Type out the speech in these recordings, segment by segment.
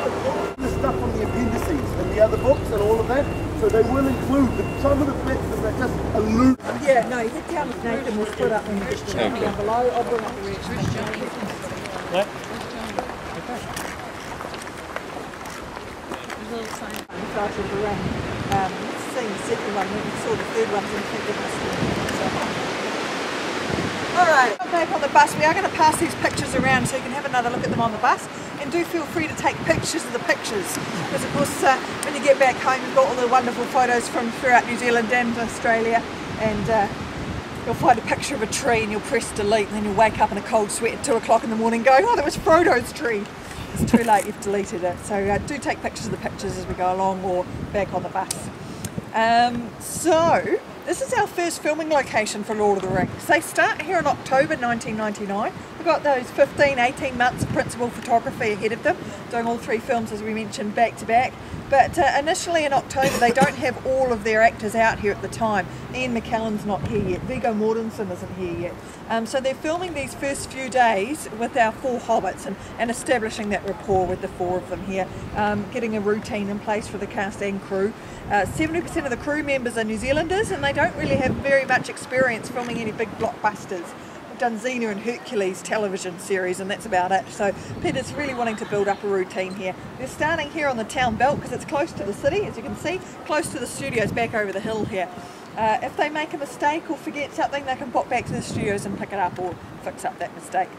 the stuff from the appendices and the other books and all of that. So they will include some of the bits that are just allude. Yeah, no, head down with Nathan, we'll split up when you get down below. I'll bring up the rest. What? Started the ring. Seeing the second one, when we saw the third one, didn't think it was Alright, I'm back on the bus. We are going to pass these pictures around so you can have another look at them on the bus. And do feel free to take pictures of the pictures. Because of course, when you get back home, you've got all the wonderful photos from throughout New Zealand and Australia. And you'll find a picture of a tree and you'll press delete. And then you'll wake up in a cold sweat at 2 o'clock in the morning going, oh, that was Frodo's tree. It's too late, you've deleted it. So do take pictures of the pictures as we go along or back on the bus. So, this is our first filming location for Lord of the Rings. They start here in October 1999. We've got those 15, 18 months of principal photography ahead of them, doing all 3 films, as we mentioned, back to back. But initially in October, they don't have all of their actors out here at the time. Ian McKellen's not here yet. Viggo Mortensen isn't here yet. So they're filming these first few days with our 4 hobbits and establishing that rapport with the 4 of them here, getting a routine in place for the cast and crew. 70% of the crew members are New Zealanders and they don't really have very much experience filming any big blockbusters. We've done Xena and Hercules television series and that's about it. So Peter's really wanting to build up a routine here. They're starting here on the town belt because it's close to the city, as you can see, close to the studios back over the hill here. If they make a mistake or forget something, they can pop back to the studios and pick it up or fix up that mistake.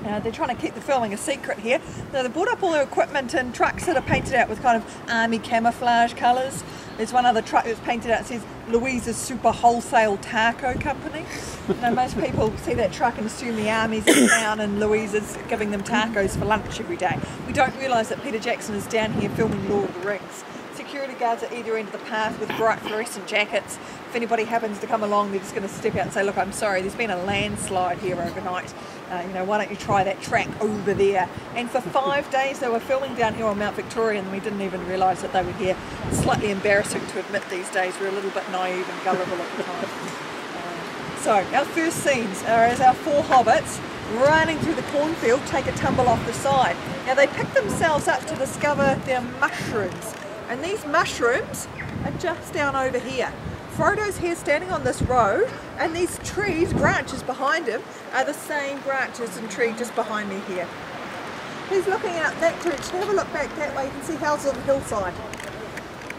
They're trying to keep the filming a secret here. Now they brought up all their equipment and trucks that are painted out with kind of army camouflage colours. There's one other truck that's painted out that says Louisa's Super Wholesale Taco Company. Now most people see that truck and assume the army's in town and Louisa's giving them tacos for lunch every day. We don't realise that Peter Jackson is down here filming Lord of the Rings. Security guards at either end of the path with bright fluorescent jackets. If anybody happens to come along, they're just going to step out and say, look, I'm sorry, there's been a landslide here overnight. You know, why don't you try that track over there? And for 5 days they were filming down here on Mount Victoria and we didn't even realise that they were here. It's slightly embarrassing to admit these days, we're a little bit naive and gullible at the time. So our first scenes are as our 4 hobbits running through the cornfield take a tumble off the side. Now they pick themselves up to discover their mushrooms. And these mushrooms are just down over here. Frodo's here standing on this road and these trees, branches behind him, are the same branches and tree just behind me here. He's looking out that direction. Have a look back that way, you can see houses on the hillside.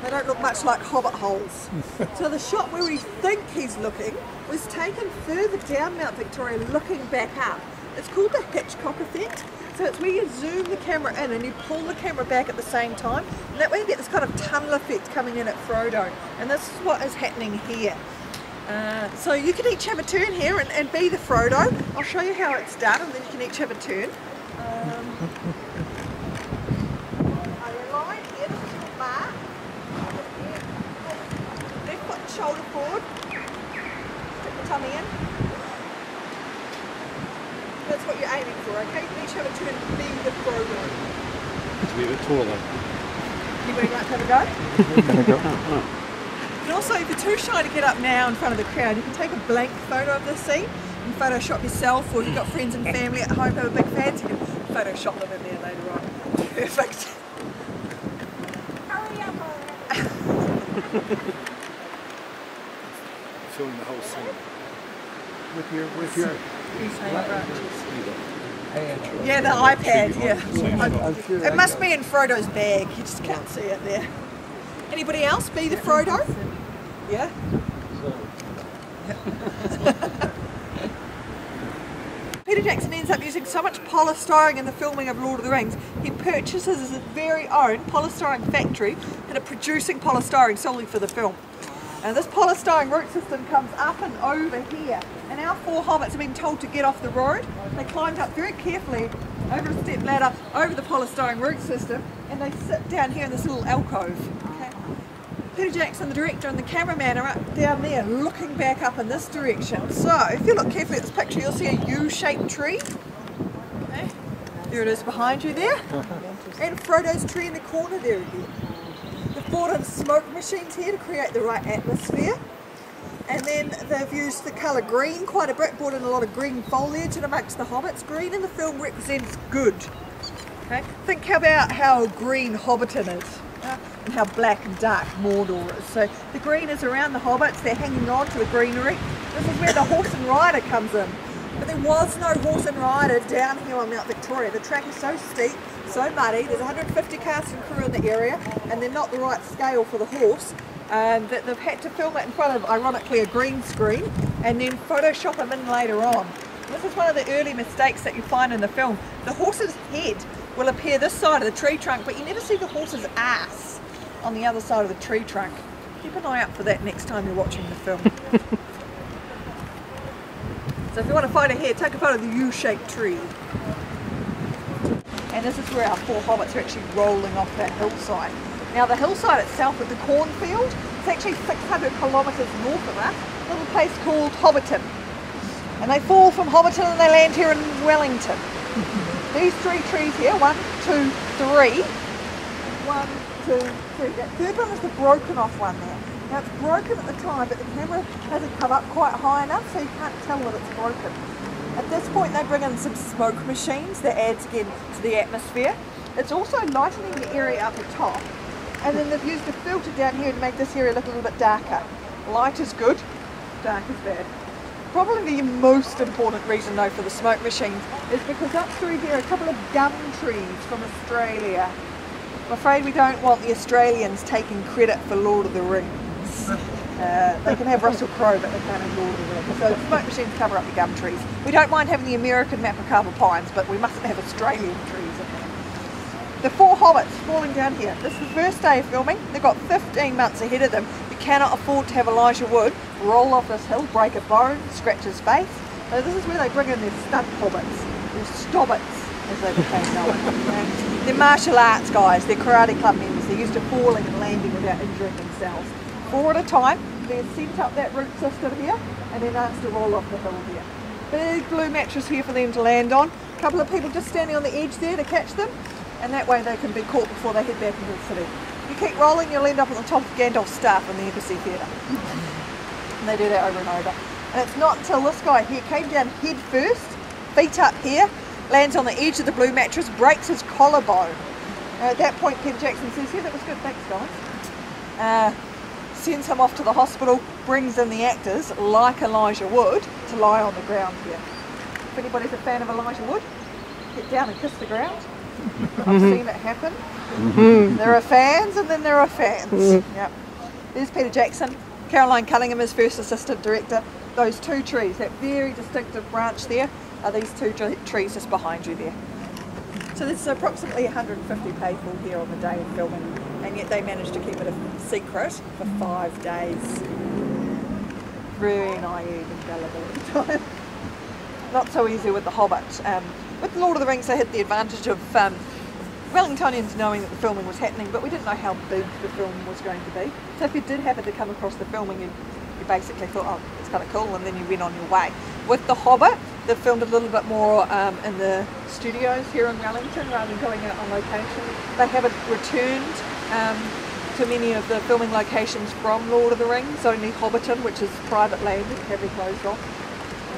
They don't look much like hobbit holes. So the shot where we think he's looking was taken further down Mount Victoria looking back up. It's called the Hitchcock effect. So it's where you zoom the camera in and you pull the camera back at the same time. And that way you get this kind of tunnel effect coming in at Frodo. And this is what is happening here. So you can each have a turn here and be the Frodo. I'll show you how it's done and then you can each have a turn. Are you lying here? This is your mark. Left foot shoulder forward. Stick the tummy in. That's what you're aiming for, okay? You can each have a turn and be the Frodo. It's a wee bit taller. Anybody like to have a go? And also, if you're too shy to get up now in front of the crowd, you can take a blank photo of the scene and Photoshop yourself, or if you've got friends and family at home who are big fans, you can Photoshop them in there later on. Perfect. Hurry up, Filming the whole scene. With your yeah, the iPad, yeah. It must be in Frodo's bag, you just can't see it there. Anybody else be the Frodo? Yeah? Peter Jackson ends up using so much polystyrene in the filming of Lord of the Rings, he purchases his very own polystyrene factory and are producing polystyrene solely for the film. And this polystyrene root system comes up and over here. And our 4 hobbits have been told to get off the road. They climbed up very carefully over a step ladder, over the polystyrene root system, and they sit down here in this little alcove. Okay. Peter Jackson, the director, and the cameraman are up down there looking back up in this direction. So if you look carefully at this picture, you'll see a U-shaped tree. Okay. There it is behind you there. And Frodo's tree in the corner there again. They've brought in smoke machines here to create the right atmosphere. And then they've used the colour green quite a bit, brought in a lot of green foliage and amongst the hobbits. Green in the film represents good. Okay? Think about how green Hobbiton is. And how black and dark Mordor is. So the green is around the hobbits, they're hanging on to the greenery. This is where the horse and rider comes in. But there was no horse and rider down here on Mount Victoria. The track is so steep, so muddy, there's 150 cast and crew in the area and they're not the right scale for the horse. That they've had to film it in front of, ironically, a green screen and then Photoshop them in later on. And this is one of the early mistakes that you find in the film. The horse's head will appear this side of the tree trunk, but you never see the horse's ass on the other side of the tree trunk. Keep an eye out for that next time you're watching the film. So if you want to find a hair, take a photo of the U-shaped tree. And this is where our four hobbits are actually rolling off that hillside. Now the hillside itself with the cornfield, it's actually 600 kilometres north of us, a little place called Hobbiton. And they fall from Hobbiton and they land here in Wellington. These three trees here, 1, 2, 3. 1, 2, 3. That third one is the broken off one there. Now it's broken at the time, but the camera hasn't come up quite high enough, so you can't tell that it's broken. At this point they bring in some smoke machines that adds again to the atmosphere. It's also lightening the area up the top. And then they've used a filter down here to make this area look a little bit darker. Light is good, dark is bad. Probably the most important reason though for the smoke machines is because up through here are a couple of gum trees from Australia. I'm afraid we don't want the Australians taking credit for Lord of the Rings. They can have Russell Crowe, but they can't have Lord of the Rings. So smoke machines cover up the gum trees. We don't mind having the American Mapacarpa pines, but we mustn't have Australian trees in there. The four hobbits falling down here. This is the first day of filming. They've got 15 months ahead of them. You cannot afford to have Elijah Wood roll off this hill, break a bone, scratch his face. So this is where they bring in their stunt hobbits, or stobbits, as they became known. And they're martial arts guys, they're karate club members. They're used to falling and landing without injuring themselves. 4 at a time, they're sent up that root system here, and then asked to roll off the hill here. Big blue mattress here for them to land on. A couple of people just standing on the edge there to catch them, and that way they can be caught before they head back into the city. You keep rolling, you'll end up on the top of Gandalf's staff in the Embassy Theatre. And they do that over and over. And it's not until this guy here came down head first, feet up here, lands on the edge of the blue mattress, breaks his collarbone. At that point Peter Jackson says, yeah, that was good, thanks guys. Sends him off to the hospital, brings in the actors, like Elijah Wood, to lie on the ground here. If anybody's a fan of Elijah Wood, get down and kiss the ground. I've seen it happen. There are fans and then there are fans. Yep. There's Peter Jackson. Caroline Cunningham is first assistant director. Those two trees, that very distinctive branch there, are these two trees just behind you there. So there's approximately 150 people here on the day of filming, and yet they managed to keep it a secret for 5 days. Very naive and gullible at the time. Not so easy with the Hobbit. With Lord of the Rings they had the advantage of Wellingtonians knowing that the filming was happening, but we didn't know how big the film was going to be. So if you did happen to come across the filming, you basically thought, oh, it's kind of cool, and then you went on your way. With the Hobbit, they filmed a little bit more in the studios here in Wellington rather than going out on location. They haven't returned to many of the filming locations from Lord of the Rings, only Hobbiton, which is private land, have been closed off.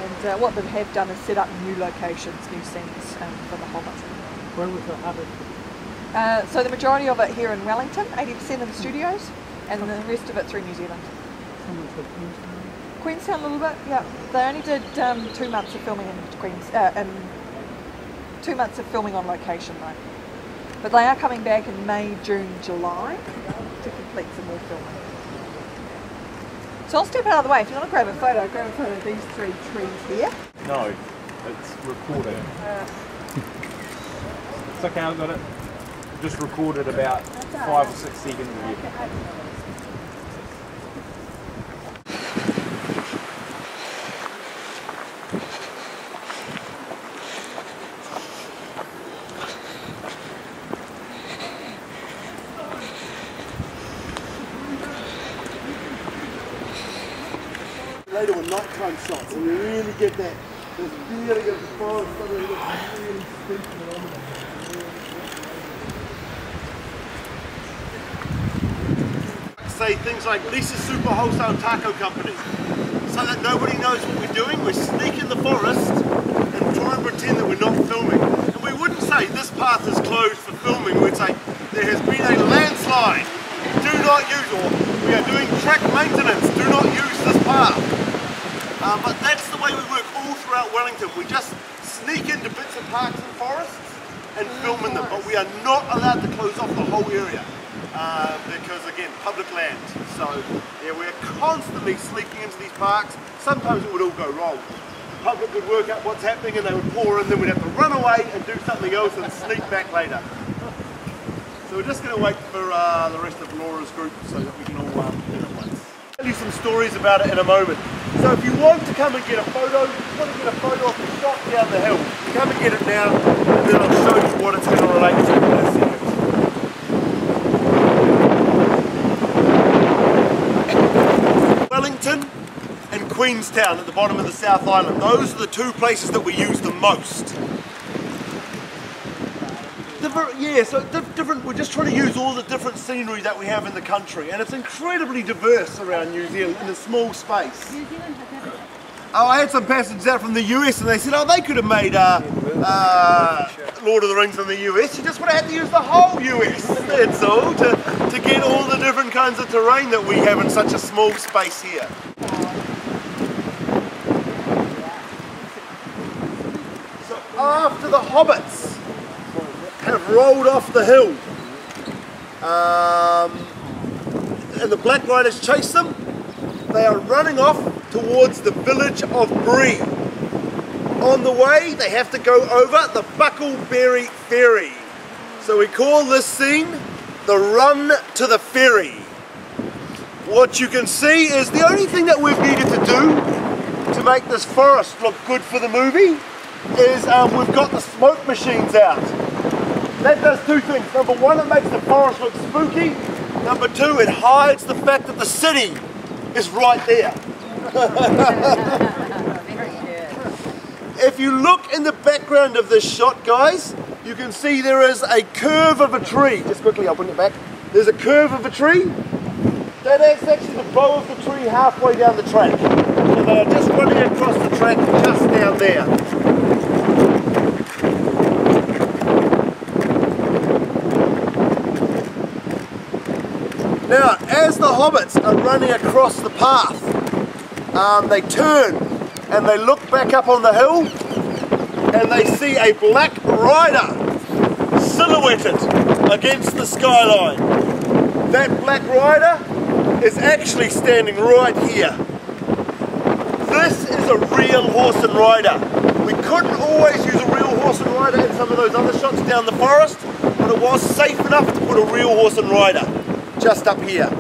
And what they have done is set up new locations, new scenes for the Hobbit. Where was the Hobbit? So the majority of it here in Wellington, 80% in the studios, and the rest of it through New Zealand. Queenstown a little bit, yeah. They only did 2 months of filming in 2 months of filming on location though. But they are coming back in May, June, July to complete some more filming. So I'll step out of the way. If you want to grab a photo of these 3 trees here. No, it's recorded. It's okay, I've got it. Just recorded about 5 or 6 seconds of you. Later with nighttime shots, and you really get that. There's really good forest, something that's really steep and say things like Lisa's Super Wholesale Taco Company, so that nobody knows what we're doing. We sneak in the forest and try and pretend that we're not filming. And we wouldn't say this path is closed there has been a landslide. Do not use, or we are doing track maintenance, do not use this path. But that's the way we work all throughout Wellington. We just sneak into bits of parks and forests and film in them, but we are not allowed to close off the whole area because, again, public land. So yeah, we're constantly sneaking into these parks. Sometimes it would all go wrong. The public would work out what's happening and they would pour in, then we'd have to run away and do something else and sneak back later. So we're just going to wait for the rest of Laura's group so that we can all do it at once. I'll tell you some stories about it in a moment. So if you want to come and get a photo, if you want to get a photo of the shot down the hill, come and get it now, and then I'll show you what it's going to relate to in a second. Wellington and Queenstown at the bottom of the South Island. Those are the two places that we use the most. Yeah, so different. We're just trying to use all the different scenery that we have in the country, and it's incredibly diverse around New Zealand in a small space. New Zealand has everything. Oh, I had some passengers out from the US, and they said, oh, they could have made Lord of the Rings in the US. You just would have had to use the whole US. That's all to get all the different kinds of terrain that we have in such a small space here. So after the hobbits have rolled off the hill and the Black Riders chase them, they are running off towards the village of Bree. On the way they have to go over the Buckleberry Ferry. So we call this scene the run to the ferry. What you can see is the only thing that we've needed to do to make this forest look good for the movie is we've got the smoke machines out. That does two things. Number one, it makes the forest look spooky. Number two, it hides the fact that the city is right there. Very good. If you look in the background of this shot, guys, you can see there is a curve of a tree. Just quickly, I'll bring it back. There's a curve of a tree. That is actually the bow of the tree halfway down the track. So they are just running across the track just down there. Now, as the hobbits are running across the path, they turn and they look back up on the hill and they see a black rider silhouetted against the skyline. That black rider is actually standing right here. This is a real horse and rider. We couldn't always use a real horse and rider in some of those other shots down the forest, but it was safe enough to put a real horse and rider just up here.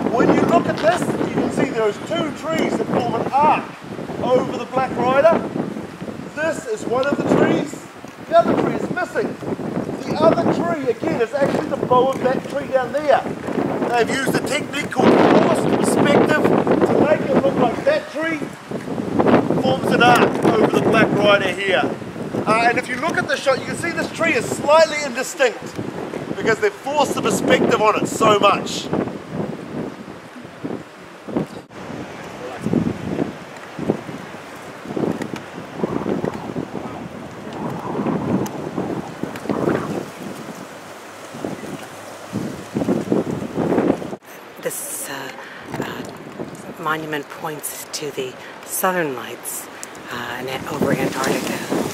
When you look at this, you can see there's two trees that form an arc over the black rider. This is one of the trees. The other tree is missing. The other tree, again, is actually the bow of that tree down there. They've used a technique called forced perspective to make it look like that tree forms an arc over the black rider here. And if you look at the shot, you can see this tree is slightly indistinct because they've forced the perspective on it so much. This monument points to the southern lights over Antarctica.